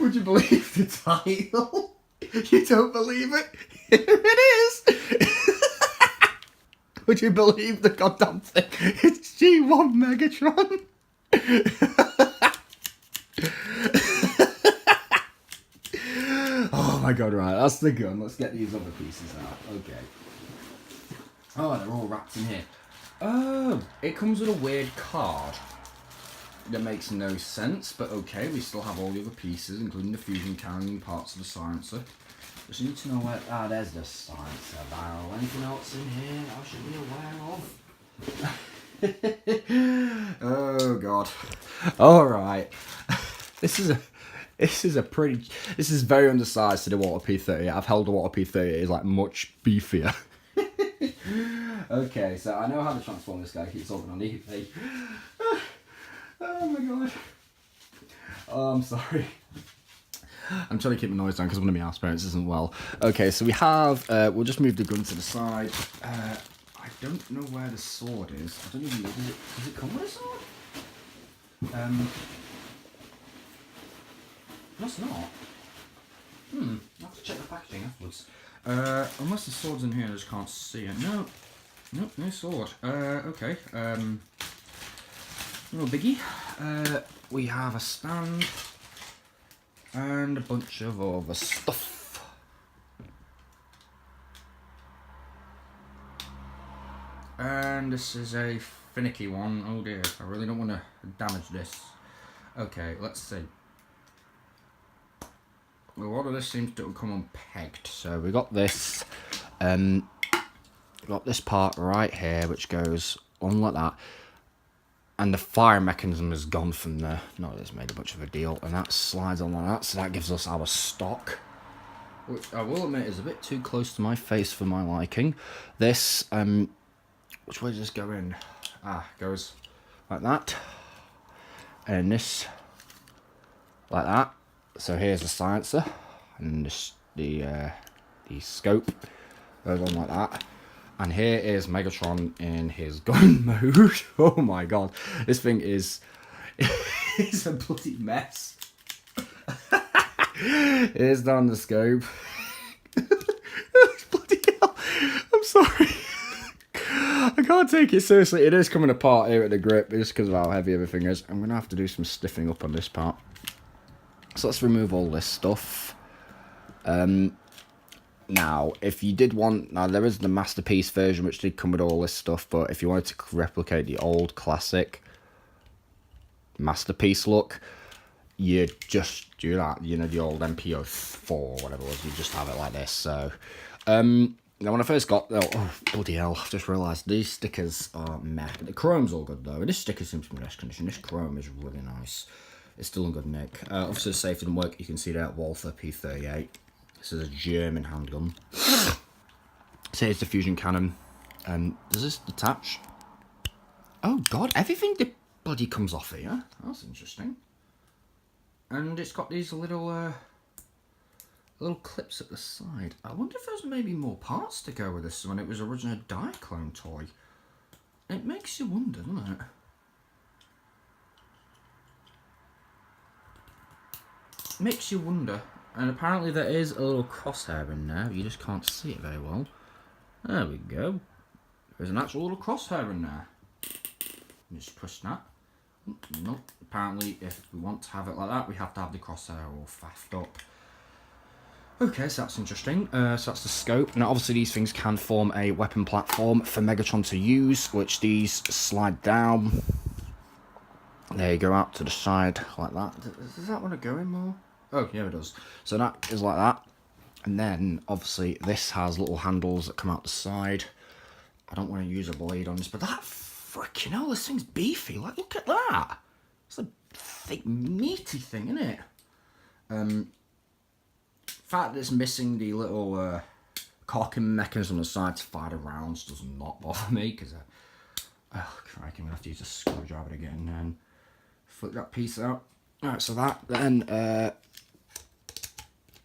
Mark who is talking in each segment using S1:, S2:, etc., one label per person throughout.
S1: Would you believe the title? You don't believe it? Here it is. Would you believe the goddamn thing? It's G1 Megatron. Oh my god, right, that's the gun. Let's get these other pieces out. Okay. Oh, they're all wrapped in here. Oh, it comes with a weird card. That makes no sense, but okay, we still have all the other pieces, including the fusion cannon and parts of the silencer. Just need to know where... Ah, there's the silencer barrel. Anything else in here I should be aware of? Oh, God. Alright. This is very undersized to the Water P30. I've held the Water P30, it's like much beefier. Okay, so I know how to transform this guy. He's talking on eBay. Oh my god. Oh, I'm sorry. I'm trying to keep my noise down because one of my house parents isn't well. Okay, so we have, we'll just move the gun to the side. I don't know where the sword is. I don't even know, does it come with a sword? Must not. I'll have to check the packaging afterwards. Unless the sword's in here, I just can't see it. No, no sword. Okay, no biggie. We have a stand and a bunch of other stuff. And this is a finicky one. Oh dear, I really don't want to damage this. Okay, let's see. Well, a lot of this seems to come unpegged. So we got this, got this part right here, which goes on like that. And the fire mechanism is gone from there. No, it's made a bunch of a deal. And that slides on like that, so that gives us our stock. Which I will admit is a bit too close to my face for my liking. This, which way does this go in? Ah, goes like that. And this, like that. So here's the silencer. And this, the scope goes on like that. And here is Megatron in his gun mode. Oh my god. This thing is... it's a bloody mess. Here's down the scope. Bloody hell. I'm sorry. I can't take it seriously. It is coming apart here at the grip just because of how heavy everything is. I'm going to have to do some stiffing up on this part. So let's remove all this stuff. Now, if you did want... Now, there is the Masterpiece version, which did come with all this stuff, but if you wanted to replicate the old classic Masterpiece look, you just do that. You know, the old MPO4 or whatever it was, you just have it like this. So, now when I first got... Oh, bloody hell, I've just realised these stickers are meh. The chrome's all good, though. This sticker seems to be in nice condition. This chrome is really nice. It's still in good nick. Obviously, the safe didn't work. You can see that Walther P38. This is a German handgun. So here's the fusion cannon. Does this detach? Oh god, everything bloody comes off here. That's interesting. And it's got these little clips at the side. I wonder if there's maybe more parts to go with this when it was originally a Diaclone toy. It makes you wonder, doesn't it? Makes you wonder. And apparently there is a little crosshair in there. You just can't see it very well. There we go. There's an actual little crosshair in there. Just push that. Nope. Apparently if we want to have it like that, we have to have the crosshair all faffed up. Okay, so that's interesting. So that's the scope. Now obviously these things can form a weapon platform for Megatron to use, which these slide down. There you go, out to the side like that. Does that want to go in more? Oh, yeah, it does. So that is like that. And then, obviously, this has little handles that come out the side. I don't want to use a blade on this, but that freaking hell, this thing's beefy. Like, look at that. It's a thick, meaty thing, isn't it? The fact that it's missing the little cocking mechanism on the side to fire the rounds does not bother me, because, oh, crikey, I'm going to have to use a screwdriver again and flip that piece out. Alright, so that then,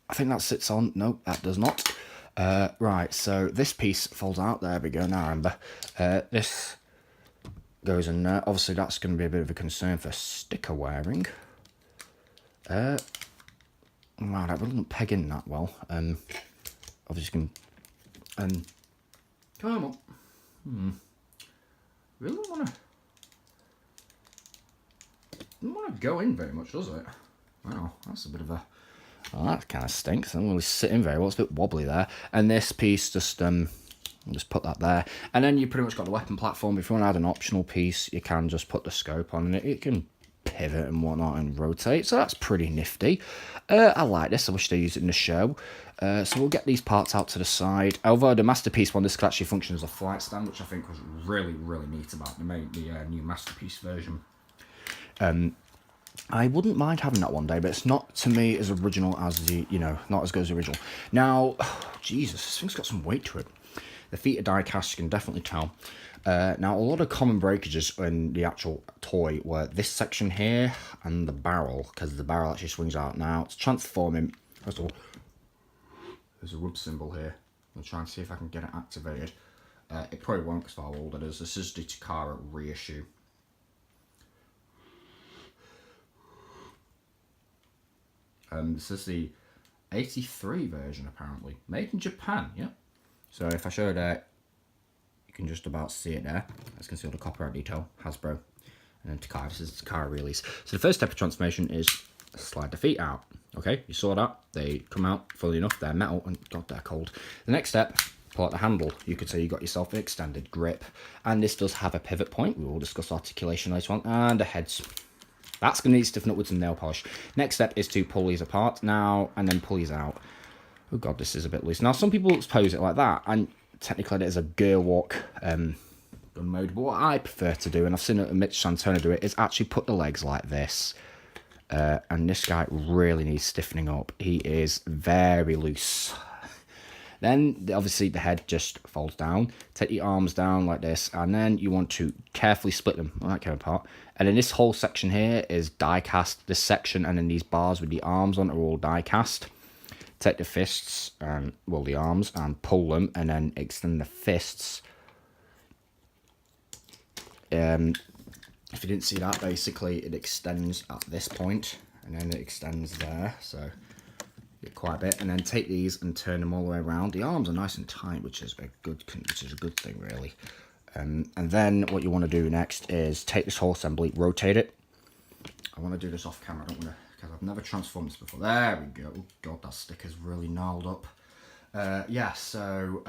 S1: I think that sits on. Nope, that does not. Right, so this piece folds out. There we go. Now I remember. This goes in there. Obviously, that's going to be a bit of a concern for sticker wearing. Wow, that really didn't peg in that well. Obviously, come on. Really don't want to go in very much, does it? Wow, that's a bit of a... Well, that kind of stinks. I don't really sit in very well. It's a bit wobbly there. And this piece, I'll just put that there. And then you pretty much got the weapon platform. If you want to add an optional piece, you can just put the scope on it. It can pivot and whatnot and rotate. So that's pretty nifty. I like this. I wish they used it in the show. So we'll get these parts out to the side. Although the Masterpiece one, this could actually function as a flight stand, which I think was really, really neat about the new Masterpiece version. I wouldn't mind having that one day, but it's not, to me, as original as the, not as good as the original. Now, Jesus, this thing's got some weight to it. The feet are die cast, you can definitely tell. Now, a lot of common breakages in the actual toy were this section here and the barrel, because the barrel actually swings out. Now, it's transforming. First of all, there's a rub symbol here. I'll try and see if I can get it activated. It probably won't because of how old it is. This is the Takara reissue. This is the 83 version, apparently. Made in Japan, yeah. So if I show that, you can just about see it there. As you can see all the copyright detail, Hasbro. And then Takara, this is the Takara release. So the first step of transformation is slide the feet out. Okay, you saw that. They come out, fully enough, they're metal, and God, they're cold. The next step, pull out the handle. You could say you got yourself an extended grip. And this does have a pivot point. We will discuss articulation later on. And the heads. That's going to need to stiffen up with some nail polish. Next step is to pull these apart now and then pull these out. Oh God, this is a bit loose. Now, some people expose it like that, and technically it is a gear walk gun mode. But what I prefer to do, and I've seen Mitch Santona do it, is actually put the legs like this. And this guy really needs stiffening up. He is very loose. Then, obviously, the head just folds down. Take your arms down like this, and then you want to carefully split them. Well, that came apart. And then this whole section here is die cast. This section, and then these bars with the arms on are all die cast. Take the fists, and well, the arms, and pull them, and then extend the fists. If you didn't see that, basically, it extends at this point, and then it extends there, so... quite a bit, and then take these and turn them all the way around. The arms are nice and tight, which is a good thing, really. And then what you want to do next is take this whole assembly, rotate it. I want to do this off camera, I don't want to, because I've never transformed this before. There we go. Oh God, that sticker's really gnarled up. Yeah, so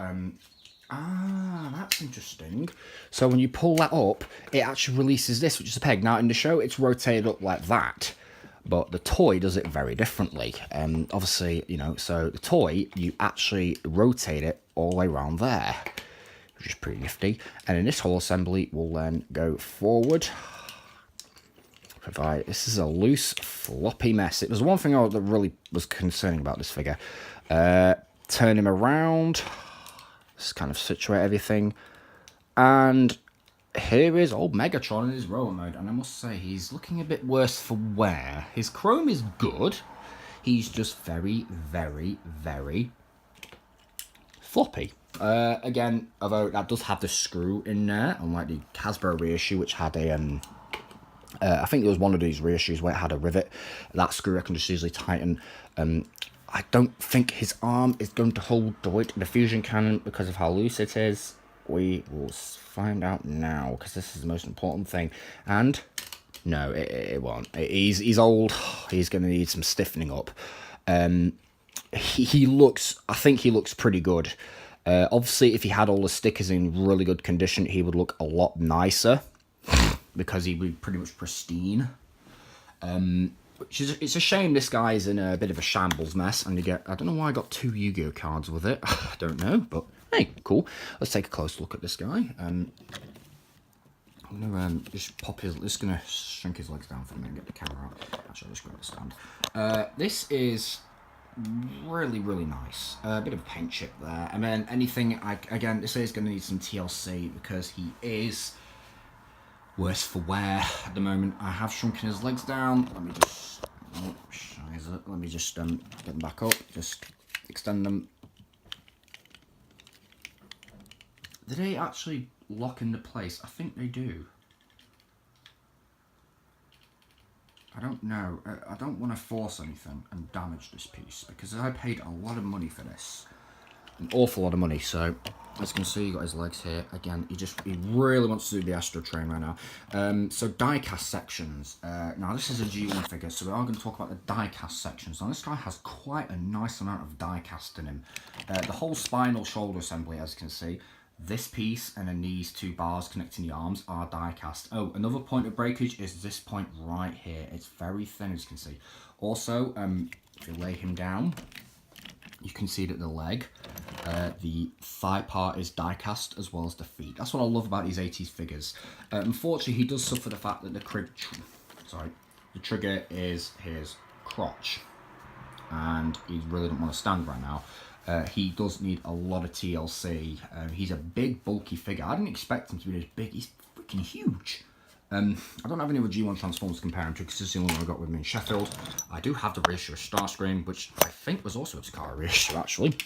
S1: that's interesting. So when you pull that up, it actually releases this, which is a peg. Now in the show, it's rotated up like that. But the toy does it very differently. Obviously, so the toy, you actually rotate it all the way around there, which is pretty nifty. And then this whole assembly will then go forward. This is a loose, floppy mess. It was one thing that really was concerning about this figure. Turn him around. Just kind of situate everything. And... here is old Megatron in his robot mode, and I must say, he's looking a bit worse for wear. His chrome is good. He's just very, very, very floppy. Again, although that does have the screw in there, unlike the Hasbro reissue, which had a, I think there was one of these reissues where it had a rivet. That screw I can just easily tighten. I don't think his arm is going to hold the weight of the fusion cannon because of how loose it is. We will find out now, because this is the most important thing. And no, it won't. He's old. He's going to need some stiffening up. He looks, I think he looks pretty good. Obviously, if he had all the stickers in really good condition, he would look a lot nicer, because he'd be pretty much pristine. Which is, it's a shame this guy's in a bit of a shambles mess, and you get, I don't know why I got 2 Yu-Gi-Oh cards with it. I don't know, but hey, cool. Let's take a close look at this guy. I'm gonna just pop his, just gonna shrink his legs down for a minute and get the camera out. Actually, I'll just grab the stand. This is really, really nice. A bit of a paint chip there. And then anything, again, this is gonna need some TLC because he is worse for wear at the moment. I have shrunken his legs down. Let me just, let me just get them back up. Just extend them. Do they actually lock into place? I think they do. I don't know. I don't want to force anything and damage this piece because I paid a lot of money for this. An awful lot of money. So, as you can see, you got his legs here. Again, he really wants to do the Astro Train right now. So, die-cast sections. Now, this is a G1 figure, so we are going to talk about the die-cast sections. Now, this guy has quite a nice amount of die-cast in him. The whole spinal shoulder assembly, as you can see. This piece and then these two bars connecting the arms are die-cast. Oh, another point of breakage is this point right here. It's very thin, as you can see. Also, if you lay him down, you can see that the leg, the thigh part is die-cast as well as the feet. That's what I love about these 80s figures. Unfortunately, he does suffer the fact that the trigger is his crotch. And he really don't want to stand right now. He does need a lot of TLC. He's a big, bulky figure. I didn't expect him to be this big. He's freaking huge. I don't have any other G1 Transformers to compare him to because this is the only one I got with me in Sheffield. I do have the reissue of Starscream, which I think was also a Takara reissue, actually.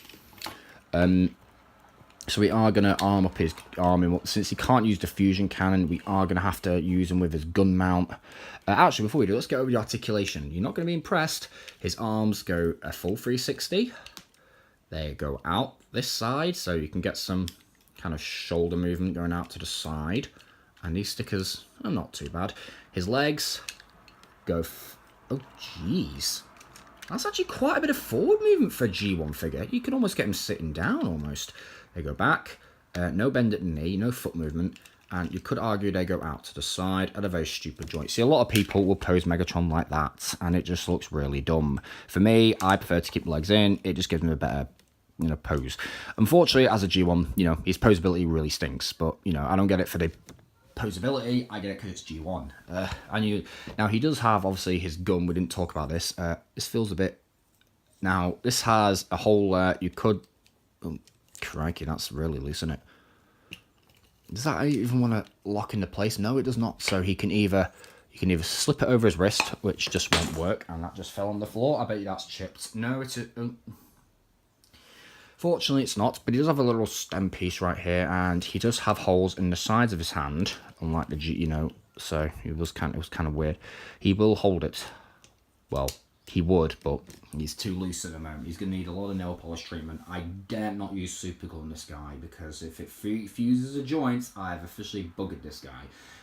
S1: So we are going to arm up his arm. Since he can't use the fusion cannon, we are going to have to use him with his gun mount. Actually, before we do, let's get over the articulation. You're not going to be impressed. His arms go a full 360. They go out this side, so you can get some kind of shoulder movement going out to the side. And these stickers are not too bad. His legs go... oh, jeez. That's actually quite a bit of forward movement for a G1 figure. You can almost get him sitting down, almost. They go back. No bend at the knee, no foot movement. And you could argue they go out to the side at a very stupid joint. See, a lot of people will pose Megatron like that, and it just looks really dumb. For me, I prefer to keep the legs in. It just gives me a better... pose. Unfortunately, as a G1, his posability really stinks. But, I don't get it for the posability. I get it because it's G1. Now, he does have, obviously, his gun. We didn't talk about this. This feels a bit... Now, this has a hole you could... Oh, crikey, that's really loose, isn't it? Does that even want to lock into place? No, it does not. So he can either... You can either slip it over his wrist, which just won't work, and that just fell on the floor. I bet you that's chipped. No, it's a... Fortunately, it's not, but he does have a little stem piece right here, and he does have holes in the sides of his hand, unlike the G, so it was kind of weird. He will hold it. Well, he would, but he's too loose at the moment. He's going to need a lot of nail polish treatment. I dare not use super glue on this guy, because if it fuses a joint, I've officially buggered this guy.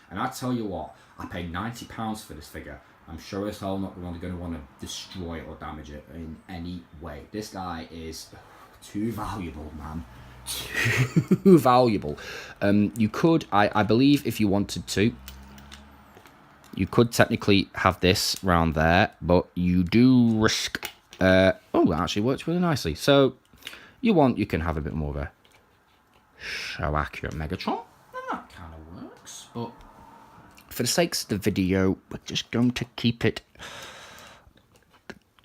S1: And I tell you what, I paid £90 for this figure. I'm sure as hell not going to want to destroy it or damage it in any way. This guy is... too valuable, man. Too valuable. You could, I believe, if you wanted to, you could technically have this round there, but you do risk... oh, that actually works really nicely. So, you can have a bit more of a show-accurate Megatron, and that kind of works. But for the sakes of the video, we're just going to keep it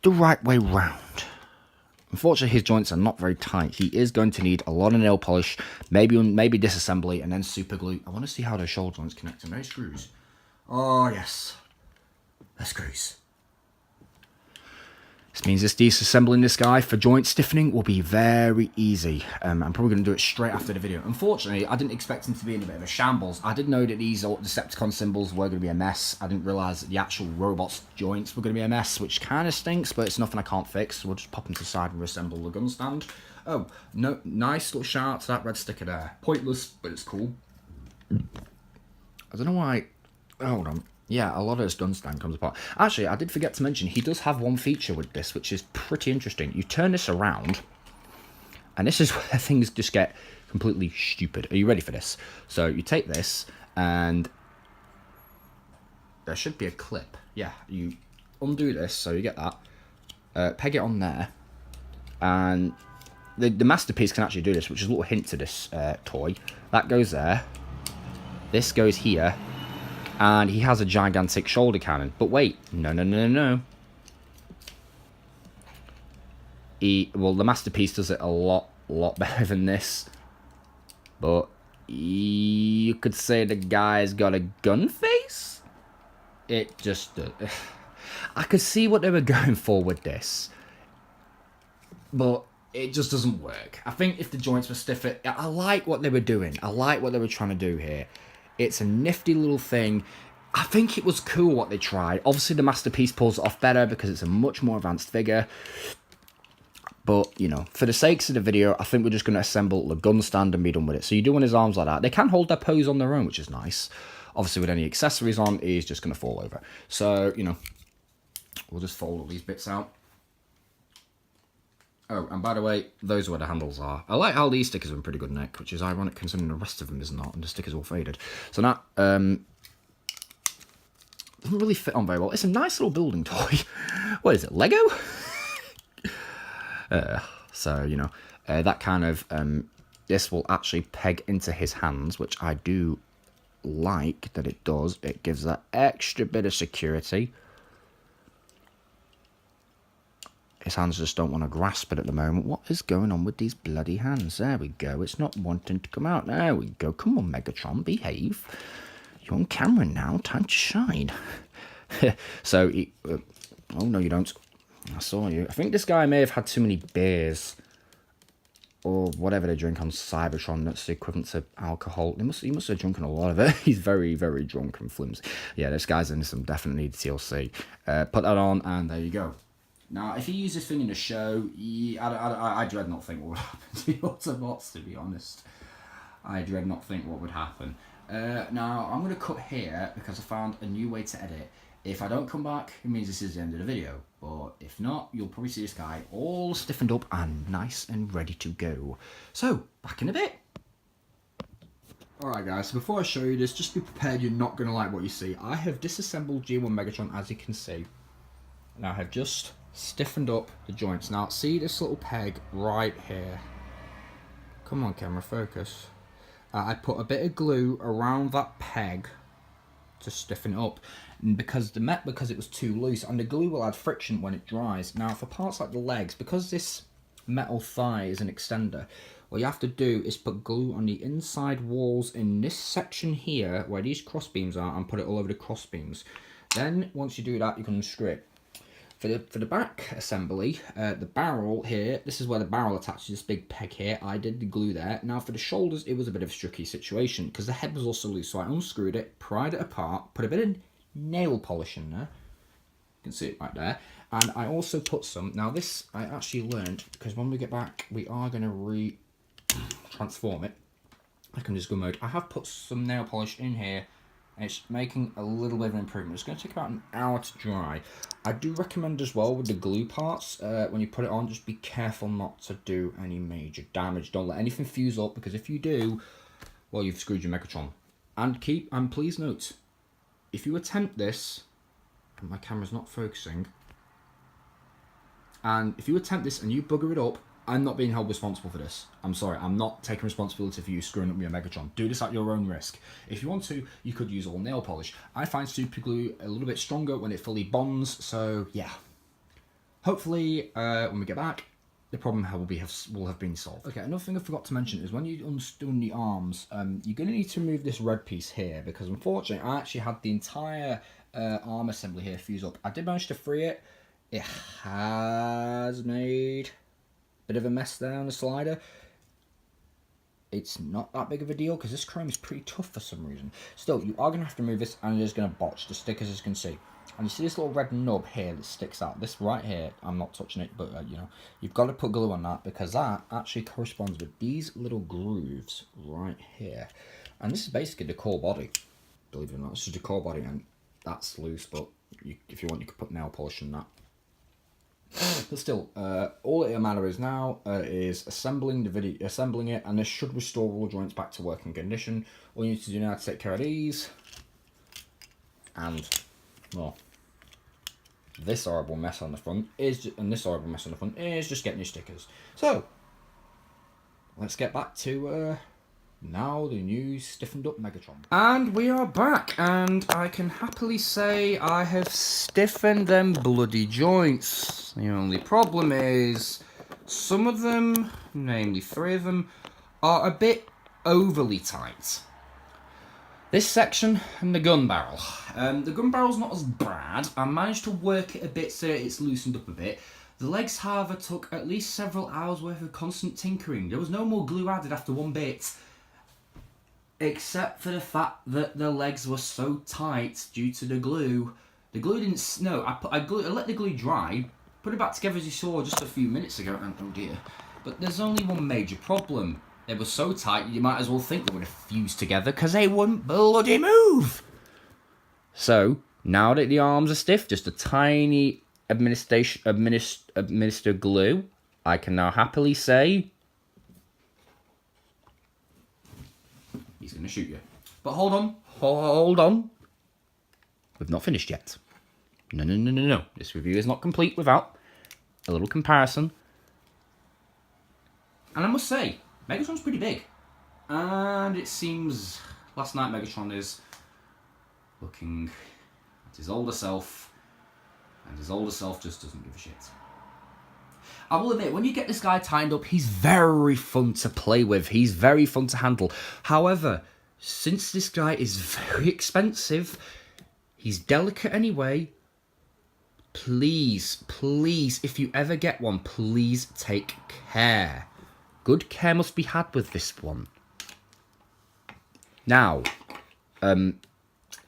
S1: the right way round. Unfortunately, his joints are not very tight. He is going to need a lot of nail polish, maybe disassembly, and then super glue. I want to see how the shoulder joints connect. And those screws. Oh, yes. The screws. This means this disassembling this guy for joint stiffening will be very easy. I'm probably going to do it straight after the video. Unfortunately, I didn't expect him to be in a bit of a shambles. I did know that these Decepticon symbols were going to be a mess. I didn't realise that the actual robot's joints were going to be a mess, which kind of stinks, but it's nothing I can't fix. So we'll just pop them to the side and reassemble the gun stand. Oh, no, nice little shout out to that red sticker there. Pointless, but it's cool. I don't know why... Hold on. Yeah, a lot of his gun stand comes apart. Actually, I did forget to mention, he does have one feature with this, which is pretty interesting. You turn this around, and this is where things just get completely stupid. Are you ready for this? So you take this, and there should be a clip. Yeah, you undo this, so you get that. Peg it on there, and the Masterpiece can actually do this, which is a little hint to this toy. That goes there. This goes here. And he has a gigantic shoulder cannon. But wait, no. Well, the Masterpiece does it a lot better than this. But you could say the guy's got a gun face? It just... I could see what they were going for with this. But it just doesn't work. I think if the joints were stiffer... I like what they were doing. I like what they were trying to do here. It's a nifty little thing. I think it was cool what they tried. Obviously, the Masterpiece pulls it off better because it's a much more advanced figure. But, you know, for the sakes of the video, I think we're just going to assemble the gun stand and be done with it. So you're doing his arms like that. They can hold their pose on their own, which is nice. Obviously, with any accessories on, he's just going to fall over. So, you know, we'll just fold all these bits out. Oh, and by the way, those are where the handles are. I like how these stickers are in pretty good nick, which is ironic considering the rest of them is not, and the stickers all faded. So that doesn't really fit on very well. It's a nice little building toy. What is it, Lego? So, you know, that kind of, this will actually peg into his hands, which I do like that it does. It gives that extra bit of security. His hands just don't want to grasp it at the moment. What is going on with these bloody hands? There we go. It's not wanting to come out. There we go. Come on, Megatron, behave. You're on camera now. Time to shine. So, oh, no, you don't. I saw you. I think this guy may have had too many beers. Or whatever they drink on Cybertron. That's the equivalent to alcohol. He must have drunken a lot of it. He's very, very drunk and flimsy. Yeah, this guy's in some definitely TLC. Put that on, and there you go. Now, if you use this thing in a show, I dread not think what would happen to the Autobots, to be honest. I dread not think what would happen. Now, I'm going to cut here because I found a new way to edit. If I don't come back, it means this is the end of the video. But if not, you'll probably see this guy all stiffened up and nice and ready to go. So, back in a bit. Alright guys, so before I show you this, just be prepared you're not going to like what you see. I have disassembled G1 Megatron, as you can see. And I have just stiffened up the joints. Now, see this little peg right here? Come on, camera, focus. I put a bit of glue around that peg to stiffen it up, and because it was too loose, and the glue will add friction when it dries. Now, for parts like the legs, because this metal thigh is an extender, what you have to do is put glue on the inside walls in this section here, where these cross beams are, and put it all over the cross beams. Then, once you do that, you can unscrew it. For the back assembly, the barrel here, this is where the barrel attaches this big peg here. I did the glue there. Now for the shoulders, it was a bit of a tricky situation because the head was also loose. So I unscrewed it, pried it apart, put a bit of nail polish in there. You can see it right there. And I also put some, now this I actually learned because when we get back, we are going to transform it. I can just go mode. I have put some nail polish in here. And it's making a little bit of an improvement. It's going to take about an hour to dry. I do recommend as well with the glue parts, when you put it on, just be careful not to do any major damage. Don't let anything fuse up, because if you do, well, you've screwed your Megatron. And please note, if you attempt this, and my camera's not focusing, and if you attempt this and you bugger it up, I'm not being held responsible for this. I'm sorry, I'm not taking responsibility for you screwing up your Megatron. Do this at your own risk. If you want to, you could use all nail polish. I find super glue a little bit stronger when it fully bonds, so yeah. Hopefully, when we get back, the problem will have been solved. Okay, another thing I forgot to mention is when you undo the arms, you're going to need to remove this red piece here, because unfortunately, I actually had the entire arm assembly here fuse up. I did manage to free it. It has made bit of a mess there on the slider. It's not that big of a deal because this chrome is pretty tough for some reason. Still, you are going to have to remove this, and it is going to botch the stickers, as you can see. And you see this little red nub here that sticks out. This right here, I'm not touching it, but you know, you've got to put glue on that because that actually corresponds with these little grooves right here. And this is basically the core body. Believe it or not, this is the core body, and that's loose. But if you want, you could put nail polish on that. But still, all it matters now is assembling it, and this should restore all joints back to working condition. All you need to do now is take care of these, and well, this horrible mess on the front is just getting your stickers. So let's get back to now the new stiffened up Megatron. And we are back, and I can happily say I have stiffened them bloody joints. The only problem is some of them, namely 3 of them, are a bit overly tight. This section and the gun barrel. The gun barrel's not as bad. I managed to work it a bit so that it's loosened up a bit. The legs, however, took at least several hours worth of constant tinkering. There was no more glue added after one bit. Except for the fact that the legs were so tight due to the glue. The glue didn't snow. I let the glue dry, put it back together as you saw just a few minutes ago, and oh dear. But there's only one major problem. They were so tight, you might as well think they would have fused together because they wouldn't bloody move. So, now that the arms are stiff, just a tiny administer glue, I can now happily say he's going to shoot you. But hold on. We've not finished yet. No. This review is not complete without a little comparison. And I must say, Megatron's pretty big. And it seems last night Megatron is looking at his older self. And his older self just doesn't give a shit. I will admit, when you get this guy tied up, he's very fun to play with. He's very fun to handle. However, since this guy is very expensive, he's delicate anyway. Please, if you ever get one, please take care. Good care must be had with this one. Now,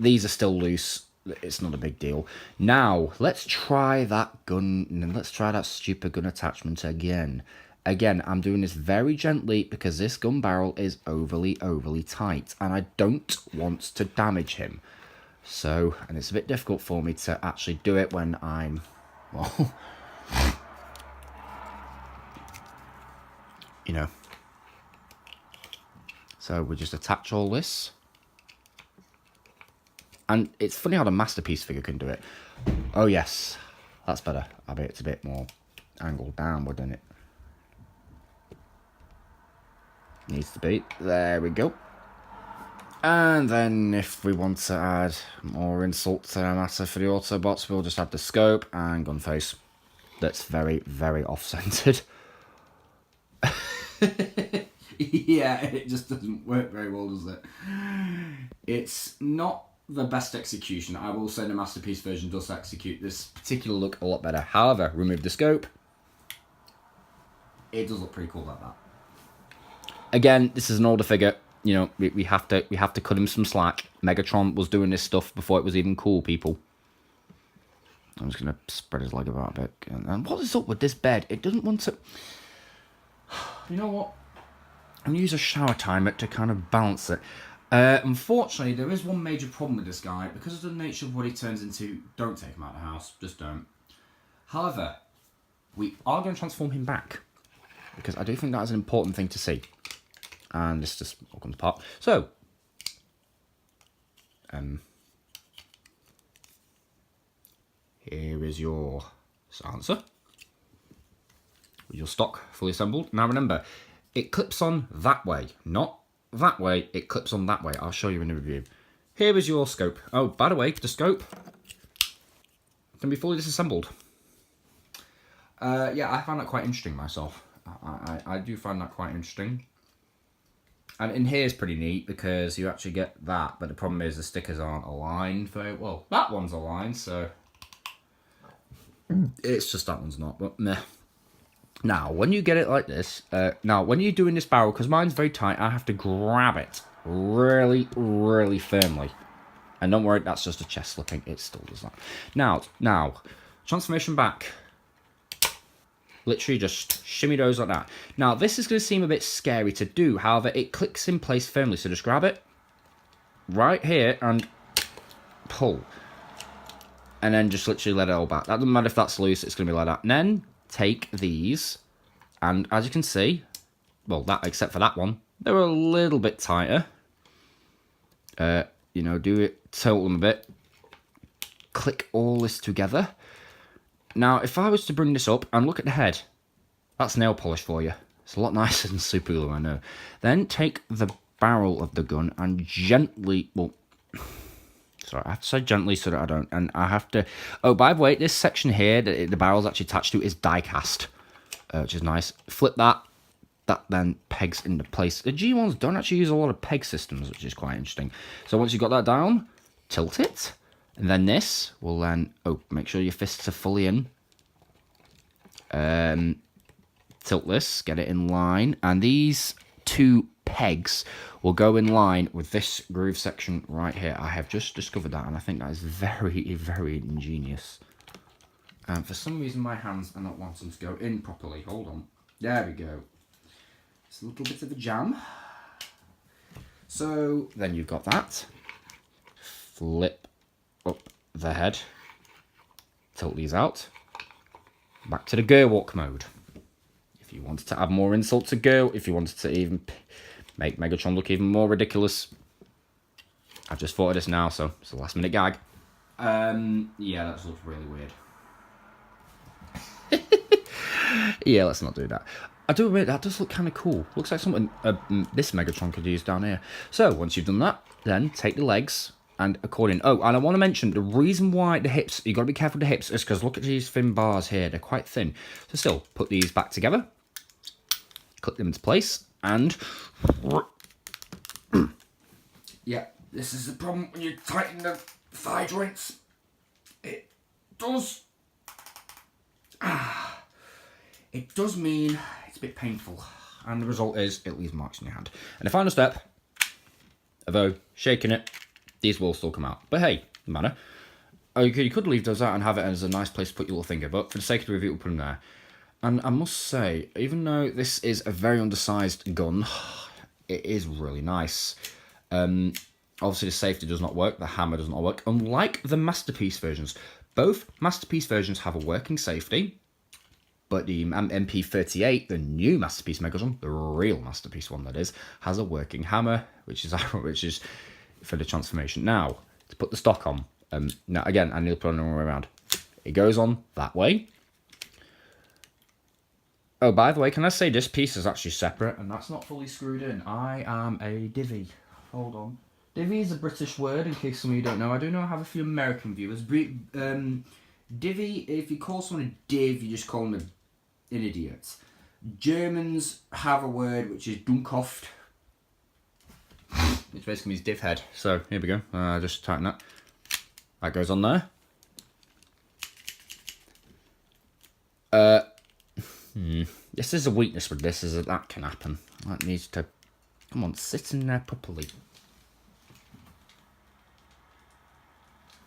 S1: these are still loose. It's not a big deal. Now, let's try that gun. Let's try that stupid gun attachment again. Again, I'm doing this very gently because this gun barrel is overly tight. And I don't want to damage him. So, and it's a bit difficult for me to actually do it when I'm, well, you know. So, we just attach all this. And it's funny how the Masterpiece figure can do it. Oh, yes. That's better. I bet it's a bit more angled downward, isn't it? Needs to be. There we go. And then if we want to add more insult to the matter for the Autobots, we'll just add the scope and gun face. That's very off-centered. Yeah, it just doesn't work very well, does it? It's not the best execution. I will say the Masterpiece version does execute this particular look a lot better. However, remove the scope. It does look pretty cool like that. Again, this is an older figure. You know, we have to cut him some slack. Megatron was doing this stuff before it was even cool, people. I'm just gonna spread his leg about a bit. And what is up with this bed? It doesn't want to. You know what? I'm gonna use a shower timer to kind of balance it. Unfortunately, there is one major problem with this guy. Because of the nature of what he turns into, don't take him out of the house. Just don't. However, we are going to transform him back. Because I do think that is an important thing to see. And this just all comes apart. So, here is your silencer. With your stock fully assembled. Now remember, it clips on that way, not that way. It clips on that way. I'll show you in the review. Here is your scope. Oh, by the way, the scope can be fully disassembled. Yeah, I find that quite interesting myself. I do find that quite interesting. And in here is pretty neat because you actually get that, but the problem is the stickers aren't aligned very well. That one's aligned, so it's just that one's not, but meh. Now, when you get it like this, now when you're doing this barrel, because mine's very tight, I have to grab it really firmly. And don't worry, that's just a chest slipping, it still does that. Now, transformation back. Literally just shimmy those like that. Now, this is going to seem a bit scary to do. However, it clicks in place firmly. So just grab it right here and pull. And then just literally let it all back. That doesn't matter if that's loose. It's going to be like that. And then take these. And as you can see, well, that except for that one, they're a little bit tighter. You know, do it, tilt them a bit. Click all this together. Now, if I was to bring this up and look at the head, that's nail polish for you. It's a lot nicer than super glue, I know. Then take the barrel of the gun and gently, well, sorry, I have to say gently so that I don't, and I have to, oh, by the way, this section here that the barrel's actually attached to is die cast, which is nice. Flip that then pegs into place. The G1s don't actually use a lot of peg systems, which is quite interesting. So once you've got that down, tilt it. And then this will then, oh, make sure your fists are fully in. Tilt this, get it in line. And these two pegs will go in line with this groove section right here. I have just discovered that, and I think that is very, very ingenious. For some reason, my hands are not wanting to go in properly. Hold on. There we go. It's a little bit of a jam. So then you've got that. Flip up the head. Tilt these out. Back to the gear walk mode. If you wanted to add more insult to go, if you wanted to even make Megatron look even more ridiculous, I've just thought of this now, so it's a last minute gag. Yeah, that looks really weird. Yeah, let's not do that. I do admit that does look kind of cool. Looks like something this Megatron could use down here. So once you've done that, then take the legs and according. Oh, and I want to mention the reason why the hips. You got to be careful with the hips is because look at these thin bars here. They're quite thin. So still put these back together, clip them into place, and yeah, this is the problem when you tighten the thigh joints. It does. It does mean it's a bit painful, and the result is it leaves marks in your hand. And the final step, although shaking it, these will still come out. But hey, no matter. You could leave those out and have it as a nice place to put your little finger, but for the sake of the review, we'll put them there. And I must say, even though this is a very undersized gun, it is really nice. Obviously, the safety does not work, the hammer does not work, unlike the Masterpiece versions. Both Masterpiece versions have a working safety, but the MP38, the new Masterpiece Megatron, the real Masterpiece one that is, has a working hammer, which is for the transformation. Now, to put the stock on, now again, I need to put it on the wrong way around. It goes on that way. Oh, by the way, can I say this piece is actually separate, and that's not fully screwed in. I am a divvy. Hold on. Divvy is a British word, in case some of you don't know. I do know I have a few American viewers. Divvy, if you call someone a div, you just call them an idiot. Germans have a word which is Dummkopf, which basically means div head. So here we go. Just tighten that. That goes on there. This is a weakness with this, is that can happen. That needs to, come on, sit in there properly.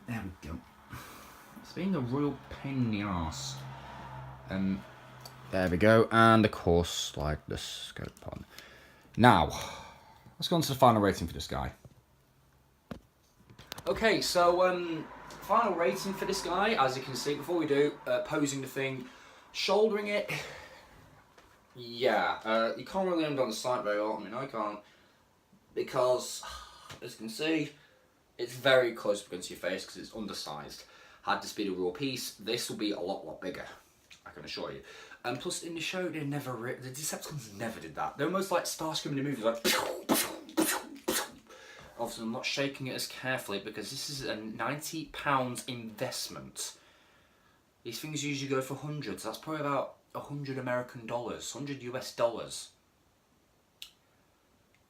S1: There we go. It's being a real pain in the arse. There we go, and of course, slide the scope on. Now, let's go on to the final rating for this guy. Okay, so final rating for this guy, as you can see, before we do, posing the thing, shouldering it, yeah, you can't really end on the sight very well. I mean, I can't, because, as you can see, it's very close against your face because it's undersized. Had this be a real piece, this will be a lot bigger, I can assure you. And plus, in the show, the Decepticons never did that. They're almost like Starscream in the movies, like. Obviously, I'm not shaking it as carefully because this is a £90 investment. These things usually go for hundreds. That's probably about $100 American, $100 US dollars.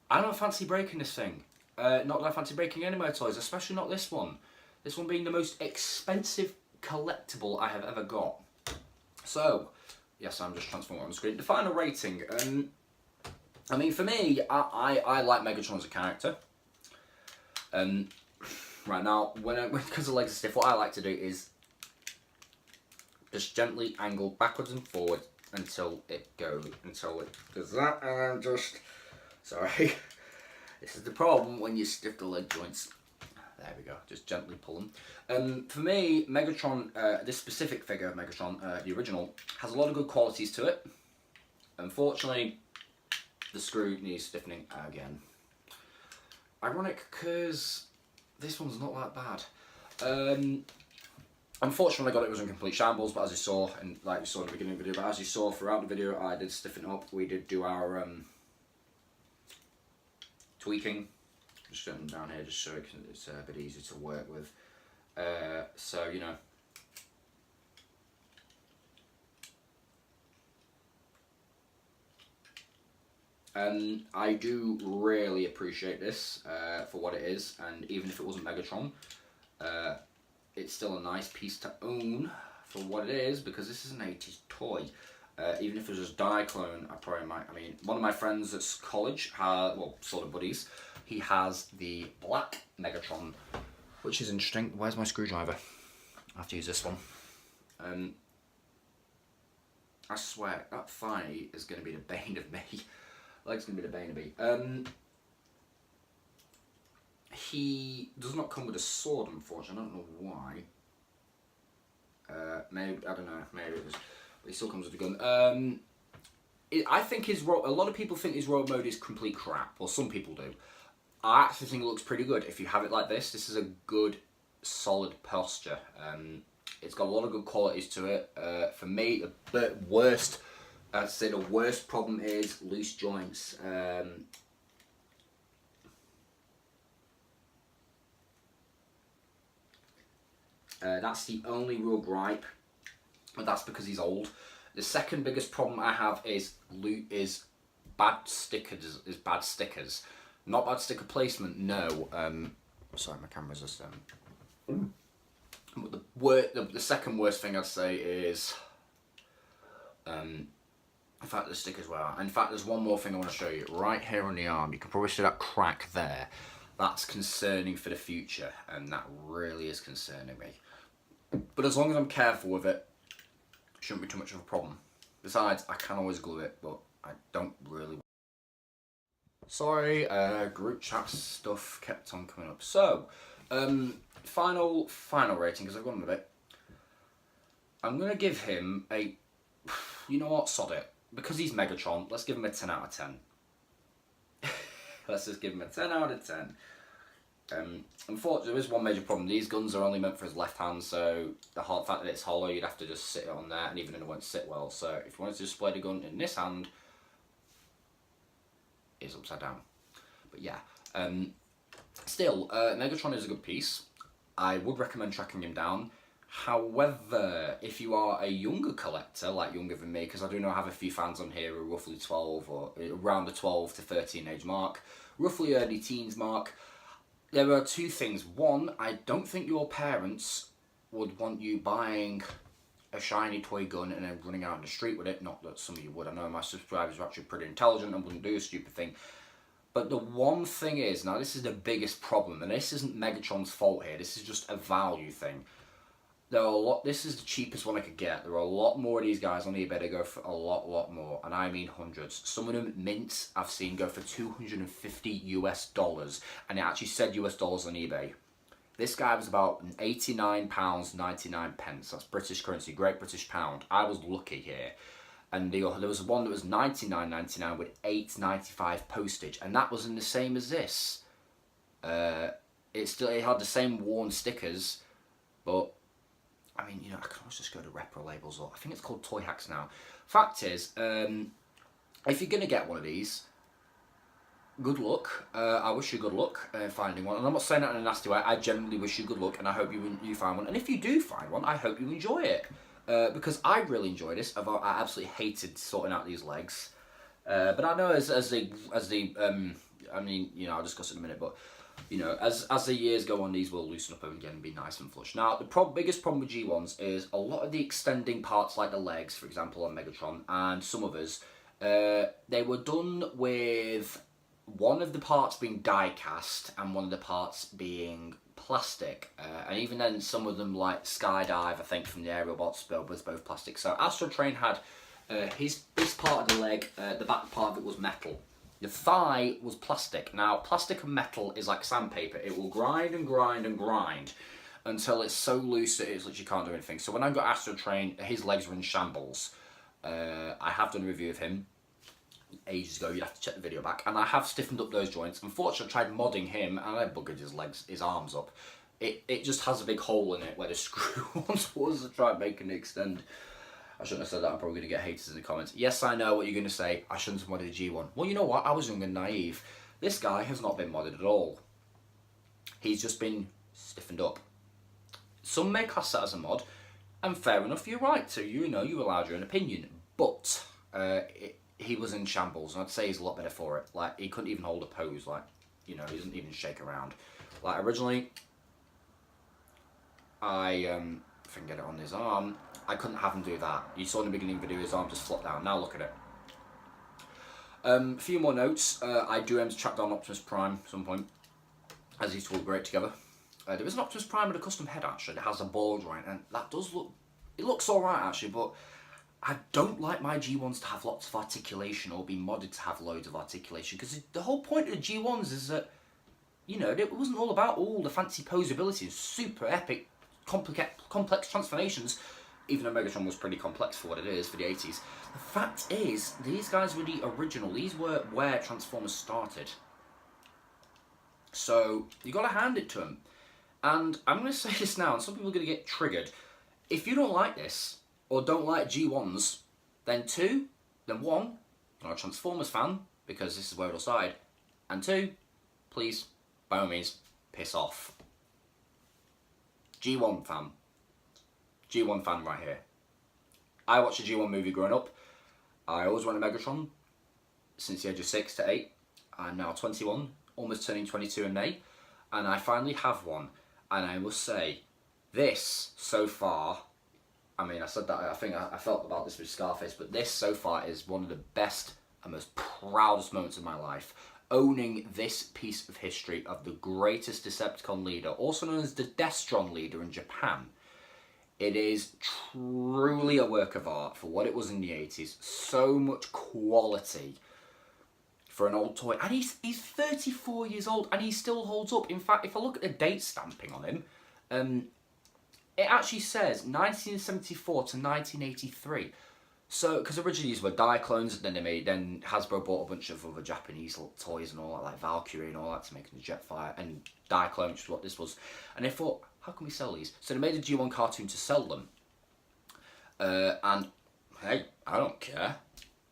S1: I don't fancy breaking this thing. Not that I fancy breaking any of my toys, especially not this one. This one being the most expensive collectible I have ever got. So, yes, I'm just transforming on the screen. The final rating. I mean, for me, I like Megatron as a character. Right now, because the legs are stiff, what I like to do is just gently angle backwards and forward until it does that, and just, sorry, this is the problem when you stiff the leg joints. There we go, just gently pull them. For me, Megatron, this specific figure of Megatron, the original, has a lot of good qualities to it. Unfortunately, the screw needs stiffening again. Ironic, because this one's not that bad. Unfortunately, I got it was in complete shambles, but as you saw, and like you saw in the beginning of the video, but as you saw throughout the video, I did stiffen it up. We did do our tweaking. Just getting them down here just so it's a bit easier to work with. So, you know. I do really appreciate this for what it is, and even if it wasn't Megatron, it's still a nice piece to own for what it is, because this is an 80s toy. Even if it was just Diaclone, I probably might. I mean, one of my friends at college, well, sort of buddies, he has the black Megatron, which is interesting. Where's my screwdriver? I have to use this one. I swear, that thigh is going to be the bane of me. Leg's going to be the bane of me. He does not come with a sword, unfortunately. I don't know why. Maybe, I don't know, maybe it was, but he still comes with a gun. I think a lot of people think his road mode is complete crap, or some people do. I actually think it looks pretty good. If you have it like this is a good, solid posture. It's got a lot of good qualities to it. For me, the worst, I'd say the worst problem is loose joints. That's the only real gripe, but that's because he's old. The second biggest problem I have is bad stickers. Not bad sticker placement, no. Sorry, my camera's just but the second worst thing I'd say is the fact the stickers were out. In fact, there's one more thing I want to show you. Right here on the arm, you can probably see that crack there. That's concerning for the future, and that really is concerning me. But as long as I'm careful with it, it shouldn't be too much of a problem. Besides, I can always glue it, but I don't really. Sorry, group chat stuff kept on coming up. So, final rating, because I've gone a bit. I'm going to give him a, you know what, sod it. Because he's Megatron, let's give him a 10 out of 10. Let's just give him a 10 out of 10. Unfortunately, there is one major problem. These guns are only meant for his left hand, so the fact that it's hollow, you'd have to just sit it on there, and even then it won't sit well. So if you wanted to display the gun in this hand, it's upside down. But yeah, still, Megatron is a good piece. I would recommend tracking him down. However, if you are a younger collector, like younger than me, because I do know I have a few fans on here who are roughly 12 or around the 12 to 13 age mark, roughly early teens mark, there are two things. One, I don't think your parents would want you buying a shiny toy gun and then running out in the street with it. Not that some of you would. I know my subscribers are actually pretty intelligent and wouldn't do a stupid thing. But the one thing is, now this is the biggest problem, and this isn't Megatron's fault here, this is just a value thing. There are this is the cheapest one I could get. There are a lot more of these guys on eBay that go for a lot more, and I mean hundreds. Some of them mints I've seen go for $250 US, and it actually said US dollars on eBay. This guy was about £89.99. That's British currency, Great British Pound. I was lucky here. And there was one that was $99.99 with $8.95 postage, and that wasn't the same as this. It had the same worn stickers, but I mean, you know, I can always just go to Repro Labels, or I think it's called Toy Hacks now. Fact is, if you're going to get one of these, good luck. I wish you good luck finding one. And I'm not saying that in a nasty way. I genuinely wish you good luck, and I hope you find one. And if you do find one, I hope you enjoy it. Because I really enjoy this. I absolutely hated sorting out these legs. But I know as I mean, you know, I'll discuss it in a minute, but you know, as the years go on, these will loosen up again and be nice and flush. Now, the biggest problem with G1s is a lot of the extending parts, like the legs, for example, on Megatron, and some others, they were done with one of the parts being die cast and one of the parts being plastic. And even then, some of them, like Skydive, I think, from the aerial bots, was both plastic. So Astro Train had this part of the leg, the back part of it was metal. The thigh was plastic. Now, plastic and metal is like sandpaper. It will grind and grind and grind until it's so loose that it's literally can't do anything. So when I got Astro Train, his legs were in shambles. I have done a review of him ages ago. You'd have to check the video back. And I have stiffened up those joints. Unfortunately, I tried modding him and I buggered his arms up. It just has a big hole in it where the screw once was to try making it extend. I shouldn't have said that. I'm probably going to get haters in the comments. Yes, I know what you're going to say. I shouldn't have modded a G1. Well, you know what? I was young and naive. This guy has not been modded at all. He's just been stiffened up. Some may class that as a mod, and fair enough, you're right to. You know, you're allowed your own opinion. But he was in shambles, and I'd say he's a lot better for it. Like, he couldn't even hold a pose. Like, you know, he doesn't even shake around. Like, originally, if I can get it on his arm, I couldn't have him do that. You saw in the beginning video his arm just flopped down. Now look at it. A few more notes. I do aim to track down Optimus Prime at some point, as these two will great together. There is an Optimus Prime with a custom head actually that has a ball joint, and that does look, it looks alright actually, but I don't like my G1s to have lots of articulation or be modded to have loads of articulation, because the whole point of the G1s is that, you know, it wasn't all about all the fancy posability and super epic, complex transformations, even though Megatron was pretty complex for what it is for the 80s. The fact is, these guys were the original. These were where Transformers started. So, you got to hand it to them. And I'm going to say this now, and some people are going to get triggered. If you don't like this, or don't like G1s, then one, you're not a Transformers fan, because this is where it'll side, and two, please, by all means, piss off. G1 fan. G1 fan right here. I watched a G1 movie growing up. I always wanted Megatron since the age of 6 to 8. I'm now 21, almost turning 22 in May, and I finally have one. And I must say, this so far, I mean, I said that, I think I felt about this with Scarface, but this so far is one of the best and most proudest moments of my life. Owning this piece of history of the greatest Decepticon leader, also known as the Destron leader in Japan. It is truly a work of art for what it was in the 80s. So much quality for an old toy. And he's 34 years old and he still holds up. In fact, if I look at the date stamping on him, it actually says 1974 to 1983. So, because originally these were die clones, then Hasbro bought a bunch of other Japanese little toys and all that, like Valkyrie and all that, to make them Jetfire, and die clone, which is what this was. And they thought, how can we sell these? So they made a G1 cartoon to sell them. And hey, I don't care.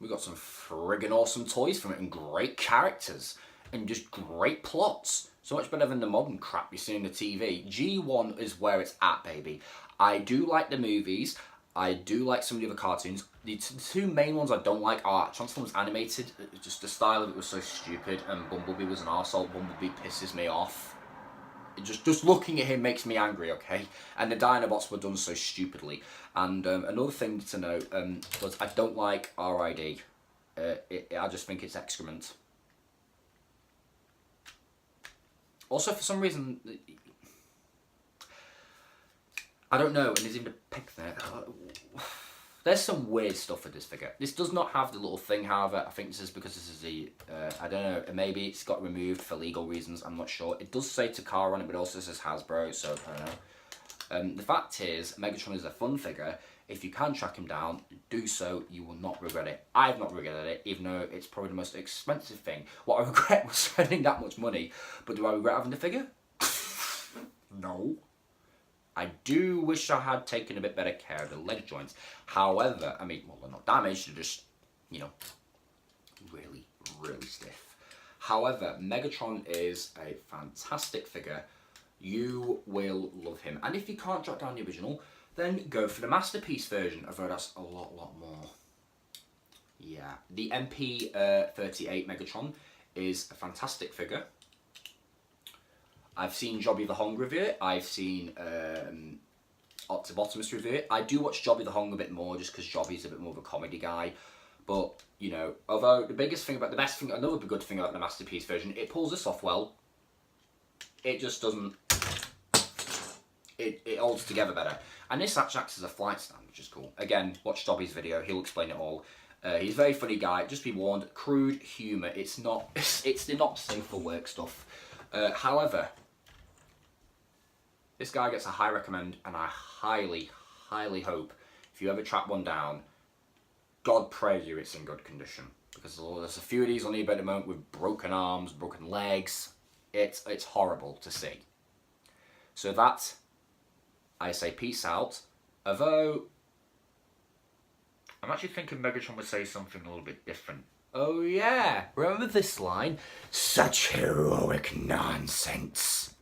S1: We got some friggin' awesome toys from it, and great characters, and just great plots. So much better than the modern crap you see on the TV. G1 is where it's at, baby. I do like the movies. I do like some of the other cartoons. The two main ones I don't like are Transformers Animated. Just the style of it was so stupid, and Bumblebee was an arsehole. Bumblebee pisses me off. Just looking at him makes me angry, okay? And the Dinobots were done so stupidly. And another thing to note was I don't like RID. I just think it's excrement. Also, for some reason, I don't know, and there's even a pig there. There's some weird stuff with this figure. This does not have the little thing, however. I think this is because this is the, I don't know, maybe it's got removed for legal reasons, I'm not sure. It does say Takara on it, but it also says Hasbro, so I don't know. The fact is, Megatron is a fun figure. If you can track him down, do so, you will not regret it. I've not regretted it, even though it's probably the most expensive thing. What I regret was spending that much money, but do I regret having the figure? No. I do wish I had taken a bit better care of the leg joints. However, I mean, well, they're not damaged, they're just, you know, really, really stiff. However, Megatron is a fantastic figure. You will love him. And if you can't track down the original, then go for the Masterpiece version, although that's a lot more. Yeah. The MP38 Megatron is a fantastic figure. I've seen Jobby the Hong review it. I've seen Optimus review it. I do watch Jobby the Hong a bit more just because Jobby's a bit more of a comedy guy. But, you know, although the best thing, another good thing about the Masterpiece version, it pulls this off well. It just doesn't, it holds together better. And this actually acts as a flight stand, which is cool. Again, watch Jobby's video, he'll explain it all. He's a very funny guy, just be warned, crude humour. It's the not safe for work stuff. However, this guy gets a high recommend, and I highly, highly hope if you ever track one down, God pray you it's in good condition. Because there's a few of these on eBay at the moment with broken arms, broken legs. It's horrible to see. So that, I say peace out. Although, I'm actually thinking Megatron would say something a little bit different. Oh yeah, remember this line? Such heroic nonsense.